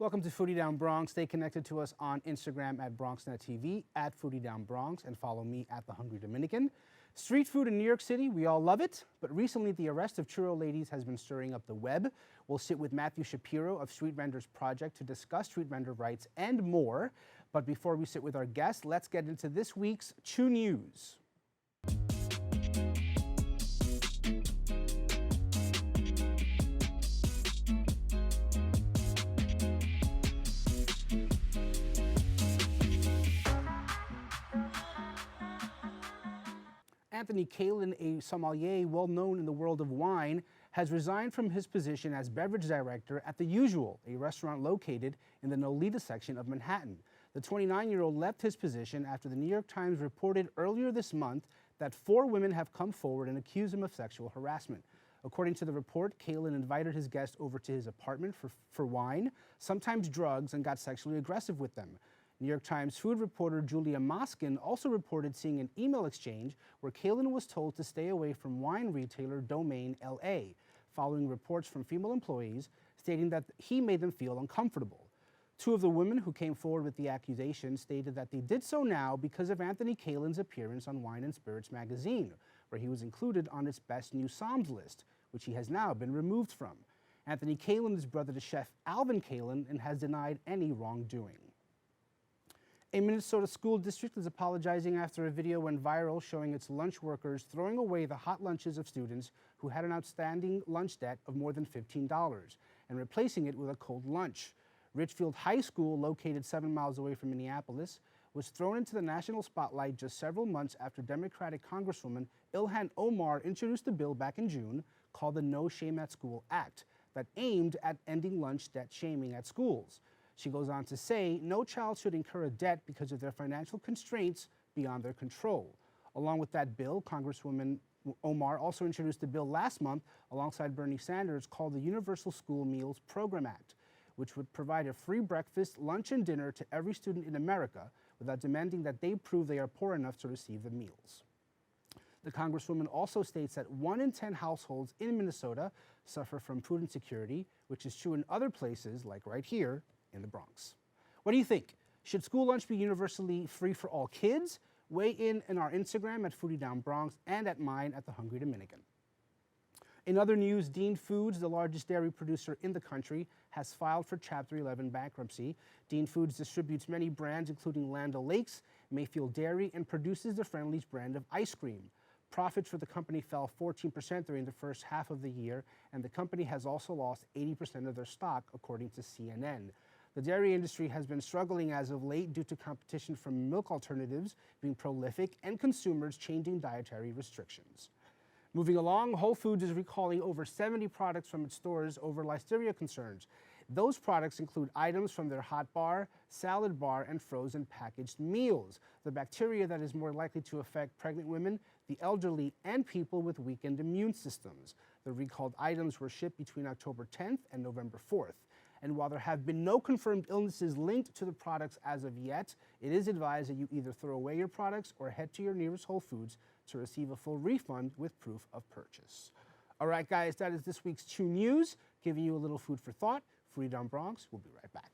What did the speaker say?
Welcome to Foodie Down Bronx. Stay connected to us on Instagram at BronxNetTV, at Foodie Down Bronx, and follow me at The Hungry Dominican. Street food in New York City, we all love it, but recently the arrest of churro ladies has been stirring up the web. We'll sit with Matthew Shapiro of Street Vendors Project to discuss street vendor rights and more. But before we sit with our guests, let's get into this week's Chew News. Anthony Cailan, a sommelier well known in the world of wine, has resigned from his position as beverage director at The Usual, a restaurant located in the Nolita section of Manhattan. The 29-year-old left his position after the New York Times reported earlier this month that 4 women have come forward and accused him of sexual harassment. According to the report, Kaelin invited his guests over to his apartment for wine, sometimes drugs, and got sexually aggressive with them. New York Times food reporter Julia Moskin also reported seeing an email exchange where Kaelin was told to stay away from wine retailer Domain LA, following reports from female employees stating that he made them feel uncomfortable. 2 of the women who came forward with the accusation stated that they did so now because of Anthony Cailan's appearance on Wine and Spirits magazine, where he was included on its Best New Somms list, which he has now been removed from. Anthony Cailan is brother to chef Alvin Cailan and has denied any wrongdoing. A Minnesota school district is apologizing after a video went viral showing its lunch workers throwing away the hot lunches of students who had an outstanding lunch debt of more than $15 and replacing it with a cold lunch. Richfield High School, located 7 miles away from Minneapolis, was thrown into the national spotlight just several months after Democratic Congresswoman Ilhan Omar introduced a bill back in June called the No Shame at School Act that aimed at ending lunch debt shaming at schools. She goes on to say, no child should incur a debt because of their financial constraints beyond their control. Along with that bill, Congresswoman Omar also introduced a bill last month alongside Bernie Sanders called the Universal School Meals Program Act, which would provide a free breakfast, lunch, and dinner to every student in America without demanding that they prove they are poor enough to receive the meals. The Congresswoman also states that 1 in 10 households in Minnesota suffer from food insecurity, which is true in other places like right here in the Bronx. What do you think? Should school lunch be universally free for all kids? Weigh in our Instagram at Foodie Down Bronx and at mine at The Hungry Dominican. In other news, Dean Foods, the largest dairy producer in the country, has filed for Chapter 11 bankruptcy. Dean Foods distributes many brands, including Land O'Lakes, Mayfield Dairy, and produces the Friendly's brand of ice cream. Profits for the company fell 14% during the first half of the year, and the company has also lost 80% of their stock, according to CNN. The dairy industry has been struggling as of late due to competition from milk alternatives being prolific and consumers changing dietary restrictions. Moving along, Whole Foods is recalling over 70 products from its stores over listeria concerns. Those products include items from their hot bar, salad bar, and frozen packaged meals. The bacteria that is more likely to affect pregnant women, the elderly, and people with weakened immune systems. The recalled items were shipped between October 10th and November 4th. And while there have been no confirmed illnesses linked to the products as of yet, it is advised that you either throw away your products or head to your nearest Whole Foods to receive a full refund with proof of purchase. All right, guys, that is this week's Chew News, giving you a little food for thought. Foodie Down Bronx, we'll be right back.